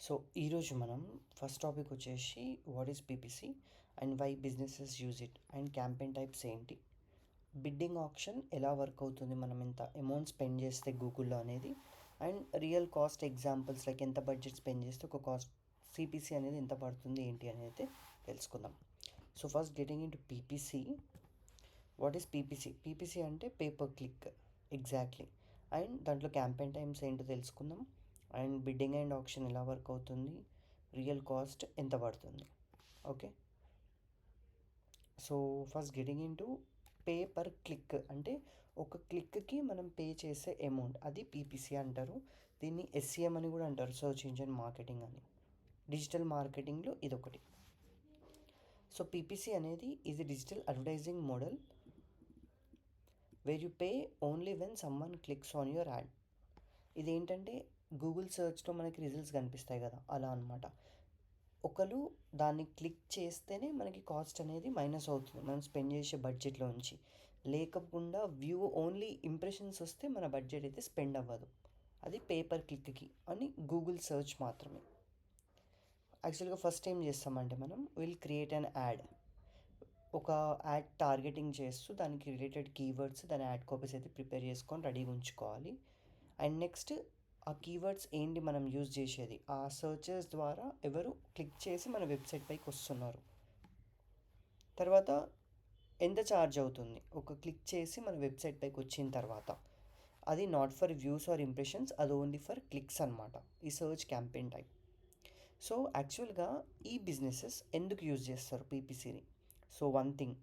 So ఈరోజు మనం first topic వచ్చేసి what is PPC and why businesses use it and campaign types ఏంటి, bidding option ఎలా work అవుతుంది, మనం ఎంత అమౌంట్ స్పెండ్ చేస్తే గూగుల్లో అనేది, and real cost examples like ఎంత బడ్జెట్ స్పెండ్ చేస్తే ఒక కాస్ట్ సిపిసి అనేది ఎంత పడుతుంది ఏంటి అనేది అయితే తెలుసుకుందాం. So first getting in to PPC. What is PPC? PPC అంటే పేపర్ క్లిక్ ఎగ్జాక్ట్లీ. అండ్ దాంట్లో క్యాంపెయిన్ టైమ్స్ ఏంటో తెలుసుకుందాం, అండ్ బిడ్డింగ్ అండ్ ఆప్షన్ ఎలా వర్క్ అవుతుంది, రియల్ కాస్ట్ ఎంత పడుతుంది. Okay, so first getting in to pay per click అంటే ఒక క్లిక్కి మనం పే చేసే అమౌంట్, అది పీపీసీ అంటారు. దీన్ని ఎస్సిఎం అని కూడా అంటారు, సర్చ్ ఇంజిన్ మార్కెటింగ్ అని. డిజిటల్ మార్కెటింగ్లో ఇదొకటి. సో పీపీసీ అనేది is a digital advertising model where you pay only when someone clicks on your add. ఇదేంటంటే గూగుల్ సెర్చ్లో మనకి రిజల్ట్స్ కనిపిస్తాయి కదా, అలా అనమాట. ఒకరు దాన్ని క్లిక్ చేస్తేనే మనకి కాస్ట్ అనేది మైనస్ అవుతుంది మనం స్పెండ్ చేసే బడ్జెట్లో నుంచి. లేకుండా వ్యూ ఓన్లీ ఇంప్రెషన్స్ వస్తే మన బడ్జెట్ అయితే స్పెండ్ అవ్వదు. అది పేపర్ క్లిక్కి అని గూగుల్ సెర్చ్ మాత్రమే. యాక్చువల్గా ఫస్ట్ ఏం చేస్తామంటే మనం విల్ క్రియేట్ అన్ యాడ్. ఒక యాడ్ టార్గెటింగ్ చేస్తూ దానికి రిలేటెడ్ కీవర్డ్స్, దాని యాడ్ కాపీస్ అయితే ప్రిపేర్ చేసుకొని రెడీగా ఉంచుకోవాలి. అండ్ నెక్స్ట్ ఆ కీవర్డ్స్ ఏంటి మనం యూజ్ చేసేది, ఆ సర్చెస్ ద్వారా ఎవరు క్లిక్ చేసి మన వెబ్సైట్ పైకి వస్తున్నారు. తర్వాత ఎంత ఛార్జ్ అవుతుంది ఒక క్లిక్ చేసి మన వెబ్సైట్ పైకి వచ్చిన తర్వాత. అది not for views or impressions, అది ఓన్లీ ఫర్ క్లిక్స్ అనమాట, ఈ సర్చ్ క్యాంపెయిన్ టైప్. సో యాక్చువల్గా ఈ బిజినెసెస్ ఎందుకు యూజ్ చేస్తారు పీపీసీని? సో వన్ థింగ్,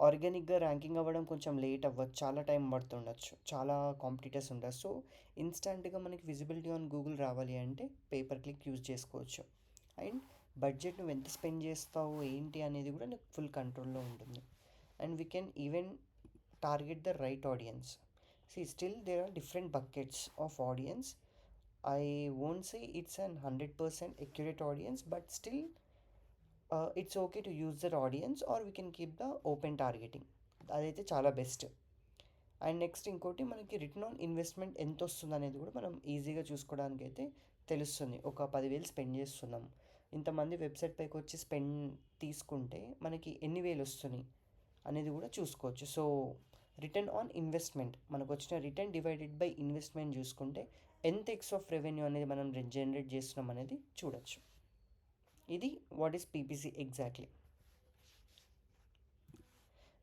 ఆర్గానిక్గా ర్యాంకింగ్ అవ్వడం కొంచెం లేట్ అవ్వచ్చు, చాలా టైం పడుతుండొచ్చు, చాలా కాంపిటీటర్స్ ఉంటారు. సో ఇన్స్టెంట్గా మనకి విజిబిలిటీ ఆన్ గూగుల్ రావాలి అంటే పేపర్ క్లిక్ యూజ్ చేసుకోవచ్చు. అండ్ బడ్జెట్ నువ్వు ఎంత స్పెండ్ చేస్తావు ఏంటి అనేది కూడా నీకు ఫుల్ కంట్రోల్లో ఉంటుంది. And we can even target the right audience. Still there are different buckets of audience. I won't say it's an 100% accurate audience, but still it's okay to use that audience, or we can keep the open targeting. అదైతే చాలా best. And next ఇంకోటి, మనకి return on investment ఎంత వస్తుంది అనేది కూడా మనం ఈజీగా చూసుకోవడానికి అయితే తెలుస్తుంది. ఒక 10,000 స్పెండ్ చేస్తున్నాం, ఇంతమంది వెబ్సైట్ పైకి వచ్చి స్పెండ్ తీసుకుంటే మనకి ఎన్ని వేలు వస్తున్నాయి అనేది కూడా చూసుకోవచ్చు. సో రిటర్న్ ఆన్ ఇన్వెస్ట్మెంట్, మనకు వచ్చిన రిటర్న్ డివైడెడ్ బై ఇన్వెస్ట్మెంట్ చూసుకుంటే ఎంత ఎక్స్ ఆఫ్ రెవెన్యూ అనేది మనం జనరేట్ చేస్తున్నాం అనేది చూడొచ్చు. ఇది what is PPC exactly.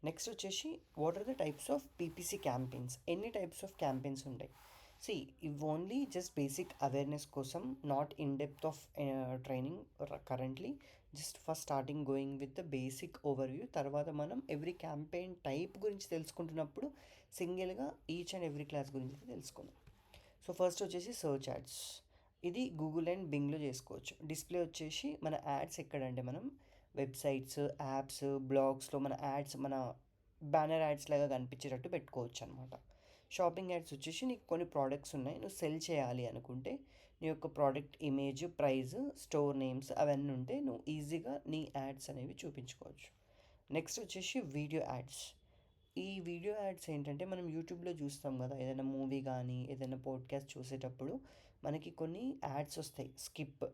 Next వచ్చేసి what are the types of PPC campaigns, ఎన్ని టైప్స్ ఆఫ్ క్యాంపెయిన్స్ ఉంటాయి. ఇవి ఓన్లీ జస్ట్ బేసిక్ అవేర్నెస్ కోసం, not in depth of training currently, just first starting going with the basic overview. తర్వాత మనం every campaign type గురించి తెలుసుకుంటున్నప్పుడు సింగిల్గా each and every class గురించి తెలుసుకుందాం. సో ఫస్ట్ వచ్చేసి సర్చ్ యాడ్స్. ఇది గూగుల్ అండ్ బింగ్లో చేసుకోవచ్చు. డిస్ప్లే వచ్చేసి మన యాడ్స్ ఎక్కడంటే మనం వెబ్సైట్స్, యాప్స్, బ్లాగ్స్లో మన యాడ్స్, మన బ్యానర్ యాడ్స్ లాగా కనిపించేటట్టు పెట్టుకోవచ్చు అనమాట. షాపింగ్ యాడ్స్ వచ్చేసి నీకు కొన్ని ప్రోడక్ట్స్ ఉన్నాయి, నువ్వు సెల్ చేయాలి అనుకుంటే నీ యొక్క product image, price, store names అవన్నీ ఉంటే నువ్వు ఈజీగా నీ యాడ్స్ అనేవి చూపించుకోవచ్చు. నెక్స్ట్ వచ్చేసి వీడియో యాడ్స్. ఈ వీడియో యాడ్స్ ఏంటంటే మనం యూట్యూబ్లో చూస్తాం కదా, ఏదైనా మూవీ కానీ ఏదైనా పాడ్కాస్ట్ చూసేటప్పుడు మనకి కొన్ని యాడ్స్ వస్తాయి స్కిప్,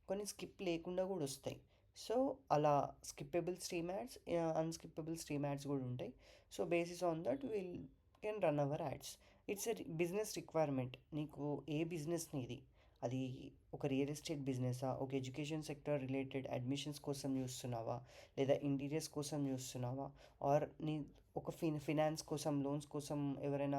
కొన్ని స్కిప్ లేకుండా కూడా వస్తాయి. సో అలా skippable stream ads, unskippable stream ads కూడా ఉంటాయి. So basis on that will can run our ads. It's a business requirement. నీకు ఏ బిజినెస్ నీది, అది ఒక రియల్ ఎస్టేట్ బిజినెసా, ఒక ఎడ్యుకేషన్ సెక్టర్ రిలేటెడ్ అడ్మిషన్స్ కోసం చూస్తున్నావా, లేదా ఇంటీరియర్స్ కోసం చూస్తున్నావా, ఆర్ నీ ఒక ఫినాన్స్ కోసం, లోన్స్ కోసం ఎవరైనా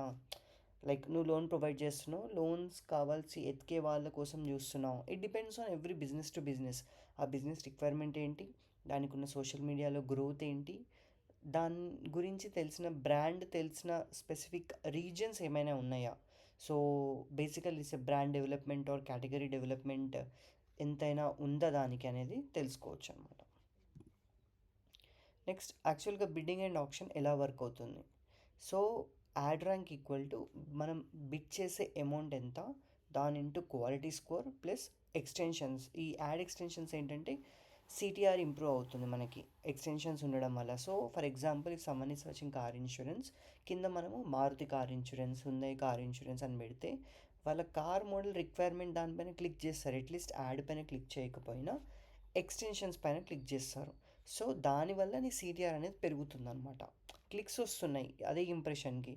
లైక్ నువ్వు లోన్ ప్రొవైడ్ చేస్తున్నావు, లోన్స్ కావాల్సి ఎతికే వాళ్ళ కోసం చూస్తున్నావు. It depends on every business to business. ఆ బిజినెస్ రిక్వైర్మెంట్ ఏంటి, దానికి ఉన్న సోషల్ మీడియాలో గ్రోత్ ఏంటి, దాని గురించి తెలిసిన బ్రాండ్, తెలిసిన స్పెసిఫిక్ రీజన్స్ ఏమైనా ఉన్నాయా. So basically it's brand development or category development ఎంతైనా ఉందా దానికి అనేది తెలుసుకోవచ్చు అనమాట. నెక్స్ట్ యాక్చువల్గా బిడ్డింగ్ అండ్ ఆప్షన్ ఎలా వర్క్ అవుతుంది. So ad rank equal to మనం బిడ్ చేసే అమౌంట్ ఎంత, దాని into quality score plus extensions. ఈ యాడ్ ఎక్స్టెన్షన్స్ ఏంటంటే సిటిఆర్ ఇంప్రూవ్ అవుతుంది మనకి ఎక్స్టెన్షన్స్ ఉండడం వల్ల. So for example if someone is searching car insurance, కింద మనము Maruti car insurance, Hyundai car insurance అని పెడితే వాళ్ళ కార్ మోడల్ రిక్వైర్మెంట్ దానిపైన క్లిక్ చేస్తారు. అట్లీస్ట్ యాడ్ పైన క్లిక్ చేయకపోయినా ఎక్స్టెన్షన్స్ పైన క్లిక్ చేస్తారు. సో దానివల్ల నీ సిటిఆర్ అనేది పెరుగుతుందన్నమాట. క్లిక్స్ వస్తున్నాయి అదే ఇంప్రెషన్కి.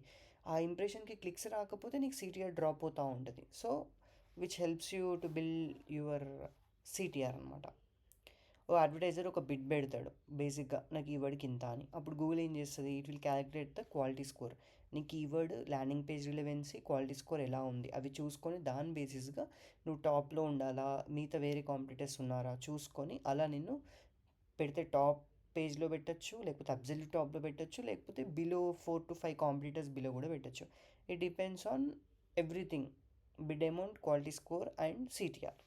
ఆ ఇంప్రెషన్కి క్లిక్స్ రాకపోతే నీకు సిటిఆర్ డ్రాప్ అవుతూ ఉంటుంది. So which helps you to build your CTR అనమాట. ఓ అడ్వర్టైజర్ ఒక బిడ్ పెడతాడు బేసిక్గా, నా కీవర్డ్కి ఇంత అని. అప్పుడు గూగుల్ ఏం చేస్తుంది, it will calculate the quality score. నీ keyword, landing page relevancy, quality score ఎలా ఉంది అవి చూసుకొని దాని బేసిస్గా నువ్వు టాప్లో ఉండాలా, మిగతా వేరే కాంపిటీటర్స్ ఉన్నారా చూసుకొని అలా నిన్ను పెడితే టాప్ పేజ్లో పెట్టచ్చు, లేకపోతే అబ్జల్యూట్ టాప్లో పెట్టచ్చు, లేకపోతే బిలో 4 to 5 కాంపిటీటర్స్ బిలో కూడా పెట్టచ్చు. It depends on everything, bid amount, quality score and CTR.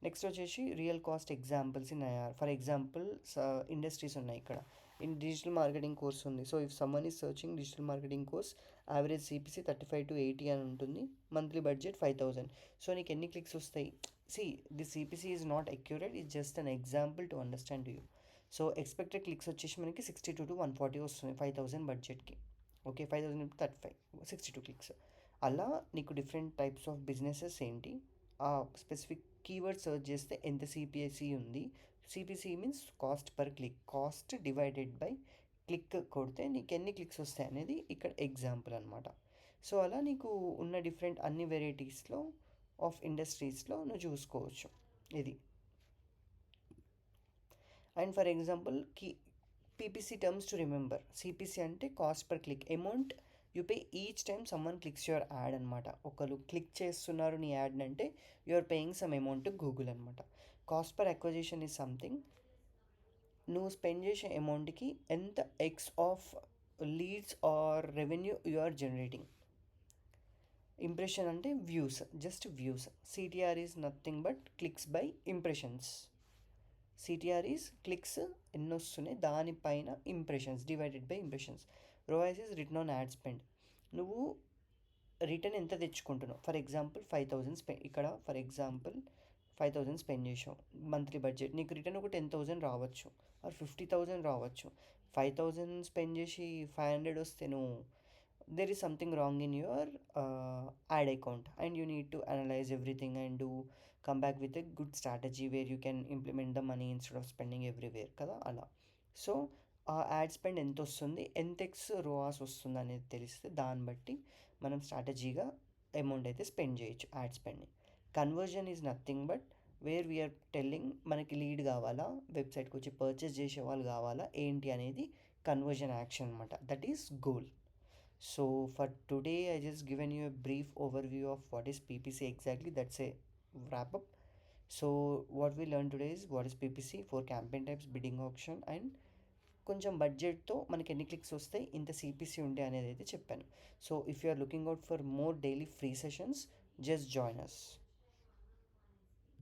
Next వచ్చేసి real cost examples in IR. For example industries ఉన్నాయి ఇక్కడ. ఇన్ డిజిటల్ మార్కెటింగ్ కోర్స్ ఉంది. So if someone is searching digital marketing course, average CPC 35 to 80 అని ఉంటుంది, monthly budget 5,000. So నీకు ఎన్ని clicks వస్తాయి? See the CPC is not accurate, it's just an example to understand you. So expected clicks వచ్చేసి మనకి 62 to 140 వస్తుంది 5,000 బడ్జెట్కి. Okay, 5,000 into 35, 62 clicks. అలా నీకు డిఫరెంట్ టైప్స్ ఆఫ్ బిజినెసెస్ ఏంటి, ఆ స్పెసిఫిక్ కీవర్డ్ సెర్చ్ చేస్తే ఎంత సిపిసి ఉంది. CPC means cost per click, cost divided by click కొడితే నీకు ఎన్ని క్లిక్స్ వస్తాయి అనేది ఇక్కడ ఎగ్జాంపుల్ అనమాట. సో అలా నీకు ఉన్న డిఫరెంట్ అన్ని వెరైటీస్లో ఆఫ్ ఇండస్ట్రీస్లో నువ్వు చూసుకోవచ్చు ఇది. And for example PPC terms to remember. CPC అంటే cost per click, amount you pay each time someone clicks your ad అనమాట. ఒకరు క్లిక్ చేస్తున్నారు నీ యాడ్ అంటే you are paying some amount to Google అనమాట. Cost per acquisition is something, నువ్వు spend చేసే అమౌంట్కి ఎంత x of leads or revenue you are generating. Impression అంటే views, just views. CTR is nothing but clicks by impressions. CTR is clicks ఎన్ని వస్తున్నాయి దానిపైన impressions divided by impressions. ROAS is return on ad spend, నువ్వు return ఎంత తెచ్చుకుంటున్నావు. For example 5,000 ఇక్కడ for example 5,000 spend చేసావు monthly budget, నీకు return ఒక 10,000 రావచ్చు ఆర్ 50,000 రావచ్చు. 5,000 స్పెండ్ చేసి 500 వస్తే నువ్వు there is something wrong in your ad account and you need to analyze everything and do come back with a good strategy where you can implement the money instead of spending everywhere కదా అలా. So ఆ add spend ఎంత వస్తుంది, ఎంత X రోఆస్ వస్తుంది అనేది తెలిస్తే దాన్ని బట్టి మనం స్ట్రాటజీగా అమౌంట్ అయితే స్పెండ్ చేయొచ్చు యాడ్ స్పెండ్ని. Conversion is nothing but where we're telling మనకి లీడ్ కావాలా, వెబ్సైట్కి వచ్చి పర్చేస్ చేసే వాళ్ళు కావాలా ఏంటి అనేది కన్వర్జన్ యాక్షన్ అనమాట. That is goal. So for today I just given you a brief overview of what is PPC exactly. That's a wrap up. So what we learned today is what is PPC, for campaign types, bidding auction and కొంచెం బడ్జెట్తో మనకి ఎన్ని clicks వస్తాయి, ఇంత CPC ఉండే అనేది అయితే చెప్పాను. So if you are looking out for more daily free sessions, just join us.